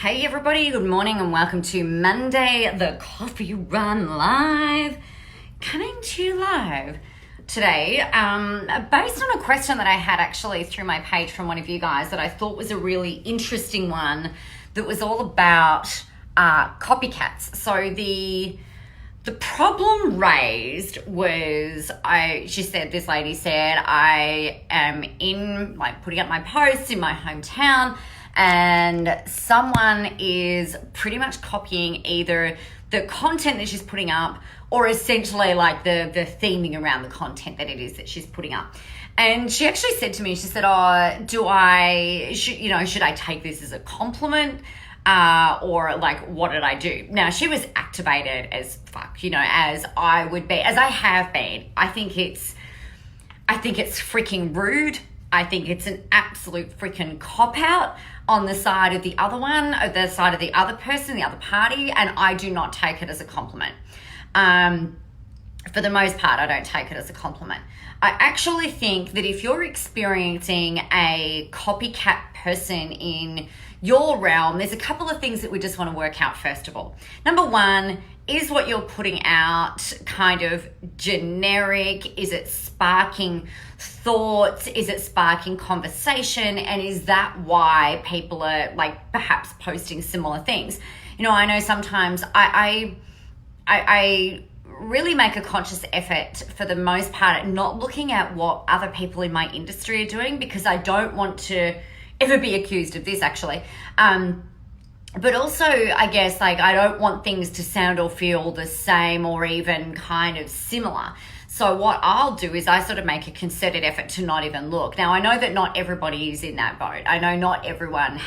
Hey everybody, good morning and welcome to Monday, the Coffee Run Live. Coming to you live today, based on a question that I had actually through my page from one of you guys that I thought was a really interesting one that was all about copycats. So the problem raised was, this lady said, I am putting up my posts in my hometown and someone is pretty much copying either the content that she's putting up or essentially like the theming around the content that it is that she's putting up. And she actually said to me, she said, should I take this as a compliment? Or like, what did I do? Now, she was activated as fuck, as I would be, as I have been. I think it's freaking rude. I think it's an absolute freaking cop-out on the side of the other one, or the side of the other person, the other party, and I do not take it as a compliment. For the most part, I don't take it as a compliment. I actually think that if you're experiencing a copycat person in your realm, there's a couple of things that we just want to work out first of all. Number one, is what you're putting out kind of generic? Is it sparking thoughts? Is it sparking conversation? And is that why people are like perhaps posting similar things? I know sometimes I really make a conscious effort for the most part at not looking at what other people in my industry are doing, because I don't want to ever be accused of this actually. But also, I guess, I don't want things to sound or feel the same or even kind of similar. So what I'll do is I sort of make a concerted effort to not even look. Now, I know that not everybody is in that boat. I know not everyone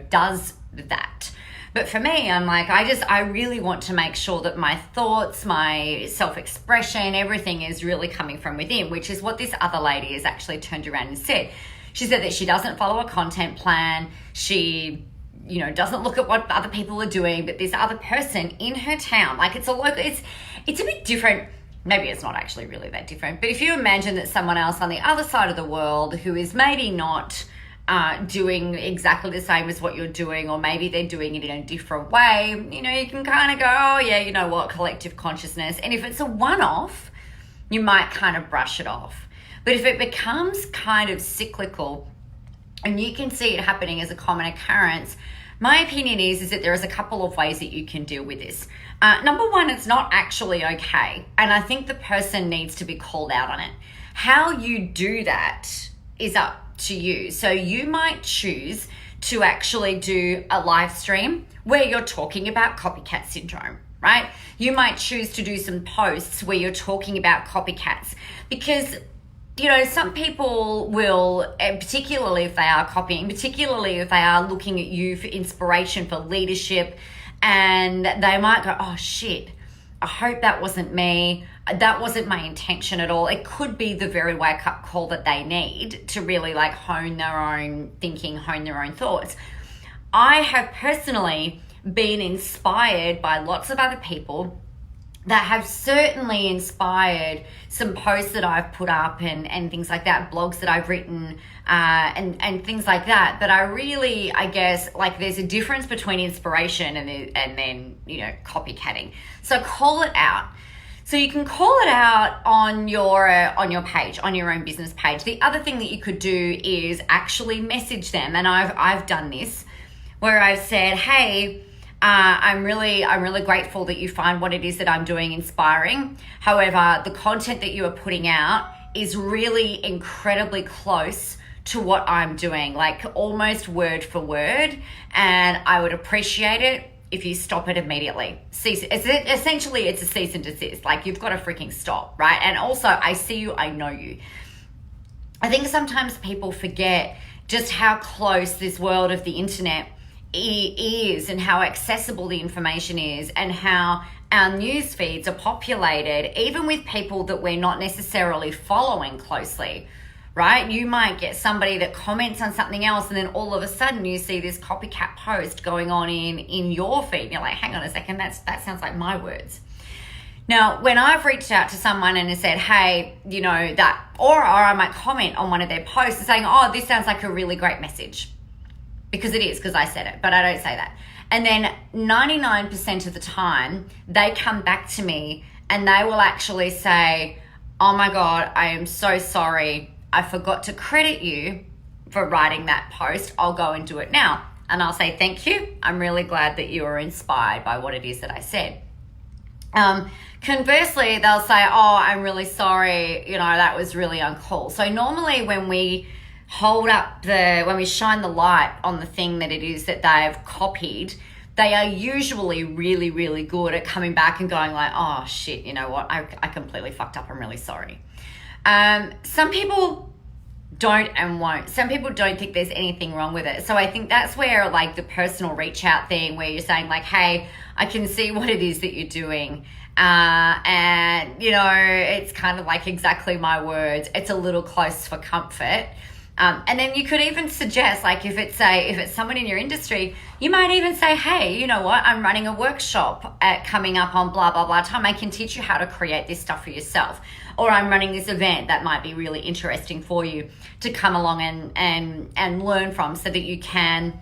does that. But for me, I'm like, I really want to make sure that my thoughts, my self-expression, everything is really coming from within, which is what this other lady has actually turned around and said. She said that she doesn't follow a content plan. She doesn't look at what other people are doing, but this other person in her town, it's a bit different. Maybe it's not actually really that different, but if you imagine that someone else on the other side of the world who is maybe not doing exactly the same as what you're doing, or maybe they're doing it in a different way, you can kind of go, oh yeah, collective consciousness. And if it's a one-off, you might kind of brush it off. But if it becomes kind of cyclical, and you can see it happening as a common occurrence, my opinion is that there is a couple of ways that you can deal with this. Number one, it's not actually okay. And I think the person needs to be called out on it. How you do that is up to you. So you might choose to actually do a live stream where you're talking about copycat syndrome, right? You might choose to do some posts where you're talking about copycats, because some people will, particularly if they are copying, particularly if they are looking at you for inspiration, for leadership, and they might go, oh shit, I hope that wasn't me. That wasn't my intention at all. It could be the very wake-up call that they need to really hone their own thinking, hone their own thoughts. I have personally been inspired by lots of other people that have certainly inspired some posts that I've put up and things like that, blogs that I've written and things like that. But I guess there's a difference between inspiration and then copycatting. So call it out. So you can call it out on your page, on your own business page. The other thing that you could do is actually message them, and I've done this where I've said, hey, I'm really grateful that you find what it is that I'm doing inspiring. However, the content that you are putting out is really incredibly close to what I'm doing, almost word for word. And I would appreciate it if you stop it immediately. Essentially, it's a cease and desist. You've got to freaking stop, right? And also, I see you, I know you. I think sometimes people forget just how close this world of the internet is and how accessible the information is, and how our news feeds are populated even with people that we're not necessarily following closely, right? You might get somebody that comments on something else, and then all of a sudden you see this copycat post going on in your feed. You're like, hang on a second, that sounds like my words. Now, when I've reached out to someone and has said, hey, or I might comment on one of their posts saying, oh, this sounds like a really great message. because it is, because I said it, but I don't say that. And then 99% of the time, they come back to me and they will actually say, oh my God, I am so sorry. I forgot to credit you for writing that post. I'll go and do it now. And I'll say, thank you. I'm really glad that you were inspired by what it is that I said. Conversely, they'll say, oh, I'm really sorry. That was really uncool. So normally when we when we shine the light on the thing that it is that they've copied, they are usually really, really good at coming back and going like, oh shit, you know what? I completely fucked up. I'm really sorry. Some people don't and won't. Some people don't think there's anything wrong with it. So I think that's where like the personal reach out thing, where you're saying like, hey, I can see what it is that you're doing. And it's kind of like exactly my words. It's a little close for comfort. And then you could even suggest, like if it's someone in your industry, you might even say, hey, you know what? I'm running a workshop coming up on blah, blah, blah time. I can teach you how to create this stuff for yourself. Or I'm running this event that might be really interesting for you to come along and learn from, so that you can,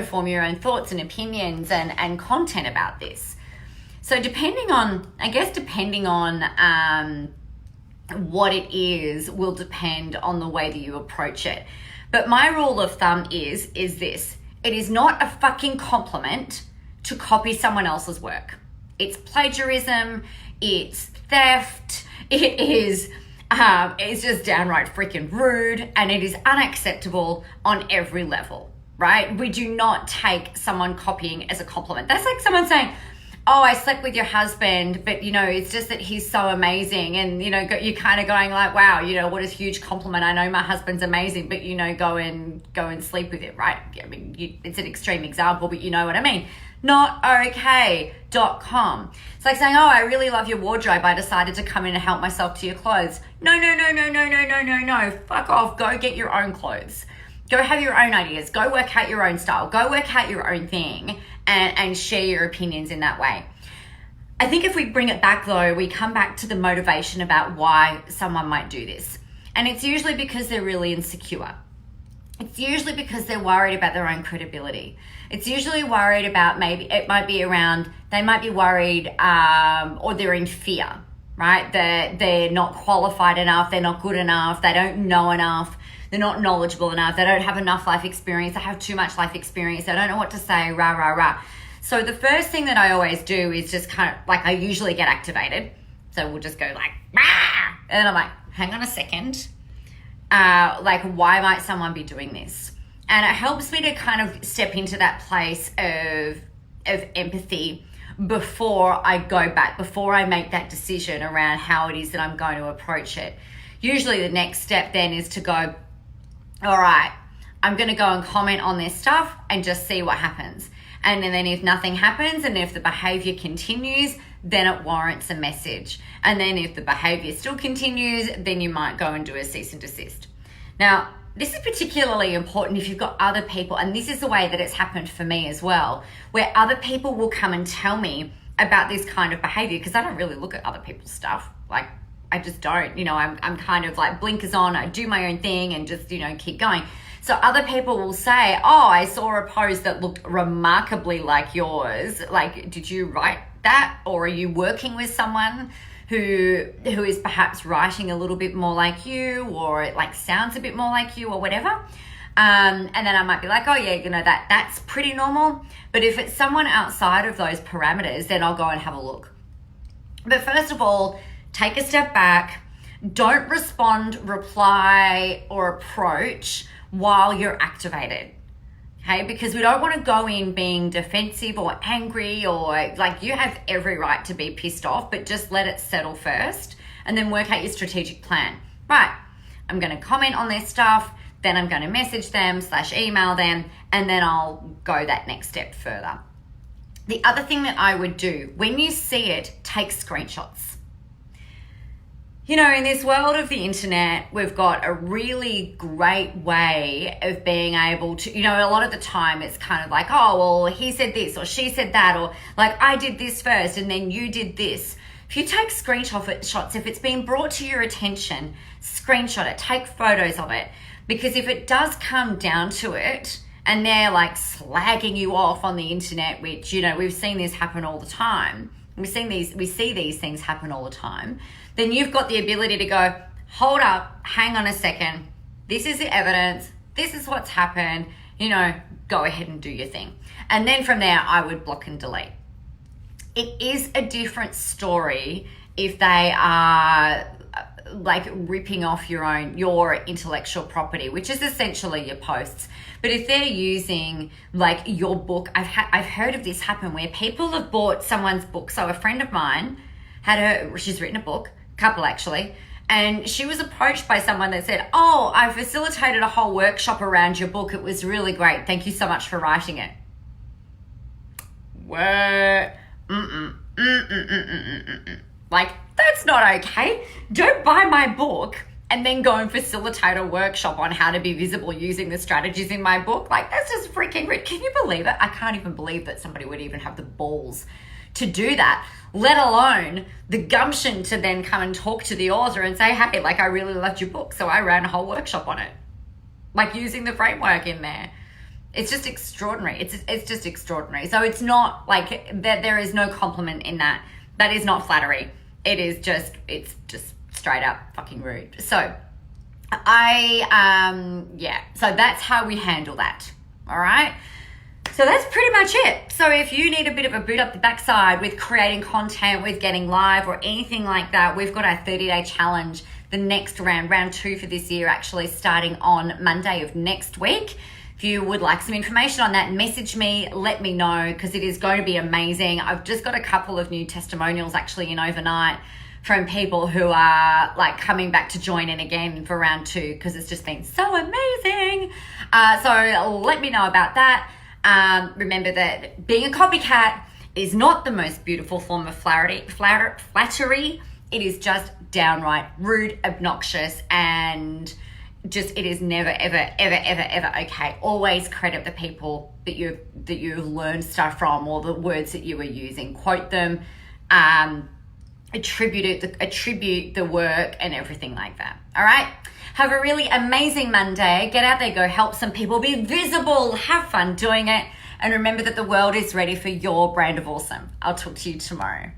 form your own thoughts and opinions and content about this. So depending on what it is will depend on the way that you approach it. But my rule of thumb is this: it is not a fucking compliment to copy someone else's work. It's plagiarism, it's theft, it's just downright freaking rude, and it is unacceptable on every level, right? We do not take someone copying as a compliment. That's like someone saying, oh, I slept with your husband, but it's just that he's so amazing. And, you're kind of going like, wow, what a huge compliment. I know my husband's amazing, but, go and sleep with him, right? I mean, it's an extreme example, but you know what I mean. NotOK.com. It's like saying, oh, I really love your wardrobe. I decided to come in and help myself to your clothes. No. Fuck off. Go get your own clothes. Go have your own ideas. Go work out your own style. Go work out your own thing and share your opinions in that way. I think if we bring it back though, we come back to the motivation about why someone might do this. And it's usually because they're really insecure. It's usually because they're worried about their own credibility. It's usually worried about, maybe it might be around, they might be worried or they're in fear, right? They're not qualified enough. They're not good enough. They don't know enough. They're not knowledgeable enough. They don't have enough life experience. They have too much life experience. They don't know what to say, rah, rah, rah. So the first thing that I always do is just kind of like, I usually get activated. So we'll just go like, rah! And I'm like, hang on a second. Like, why might someone be doing this? And it helps me to kind of step into that place of empathy before I go back, before I make that decision around how it is that I'm going to approach it. Usually the next step then is to go, all right, I'm going to go and comment on this stuff and just see what happens. And then if nothing happens and if the behavior continues, then it warrants a message. And then if the behavior still continues, then you might go and do a cease and desist. Now, this is particularly important if you've got other people, and this is the way that it's happened for me as well, where other people will come and tell me about this kind of behavior, because I don't really look at other people's stuff. Like, I just don't, I'm kind of like blinkers on, I do my own thing and just, keep going. So other people will say, oh, I saw a post that looked remarkably like yours. Like, did you write that? Or are you working with someone who is perhaps writing a little bit more like you, or it like sounds a bit more like you or whatever? And then I might be like, oh yeah, that's pretty normal. But if it's someone outside of those parameters, then I'll go and have a look. But first of all, take a step back. Don't respond, reply, or approach while you're activated. Okay, because we don't want to go in being defensive or angry, or like, you have every right to be pissed off, but just let it settle first and then work out your strategic plan. Right, I'm going to comment on their stuff, then I'm going to message them / email them, and then I'll go that next step further. The other thing that I would do, when you see it, take screenshots. In this world of the internet, we've got a really great way of being able to, a lot of the time it's kind of like, oh, well, he said this or she said that, or like, I did this first and then you did this. If you take screenshots, if it's been brought to your attention, screenshot it, take photos of it. Because if it does come down to it and they're like slagging you off on the internet, which, you know, we've seen this happen all the time. We see these things happen all the time. Then you've got the ability to go, hold up, hang on a second. This is the evidence. This is what's happened. You know, go ahead and do your thing. And then from there, I would block and delete. It is a different story if they are like ripping off your intellectual property, which is essentially your posts. But if they're using like your book, I've heard of this happen where people have bought someone's book. So a friend of mine she's written a book, a couple actually, and she was approached by someone that said, oh, I facilitated a whole workshop around your book. It was really great. Thank you so much for writing it. What? Like, that's not okay. Don't buy my book and then go and facilitate a workshop on how to be visible using the strategies in my book. Like, that's just freaking rude. Can you believe it? I can't even believe that somebody would even have the balls to do that, let alone the gumption to then come and talk to the author and say, hey, like, I really loved your book, so I ran a whole workshop on it. Like, using the framework in there. It's just extraordinary. It's just extraordinary. So it's not like that. There is no compliment in that. That is not flattery. It's just straight up fucking rude. So so that's how we handle that. All right. So that's pretty much it. So if you need a bit of a boot up the backside with creating content, with getting live or anything like that, we've got our 30-day challenge, the next round 2 for this year, actually starting on Monday of next week. If you would like some information on that, message me, let me know, because it is going to be amazing. I've just got a couple of new testimonials actually in overnight from people who are like coming back to join in again for round 2, because it's just been so amazing. So let me know about that. Remember that being a copycat is not the most beautiful form of flattery. It is just downright rude, obnoxious, and just, it is never, ever, ever, ever, ever okay. Always credit the people that you've learned stuff from, or the words that you were using. Quote them, attribute the work and everything like that. All right? Have a really amazing Monday. Get out there, go help some people, be visible, have fun doing it, and remember that the world is ready for your brand of awesome. I'll talk to you tomorrow.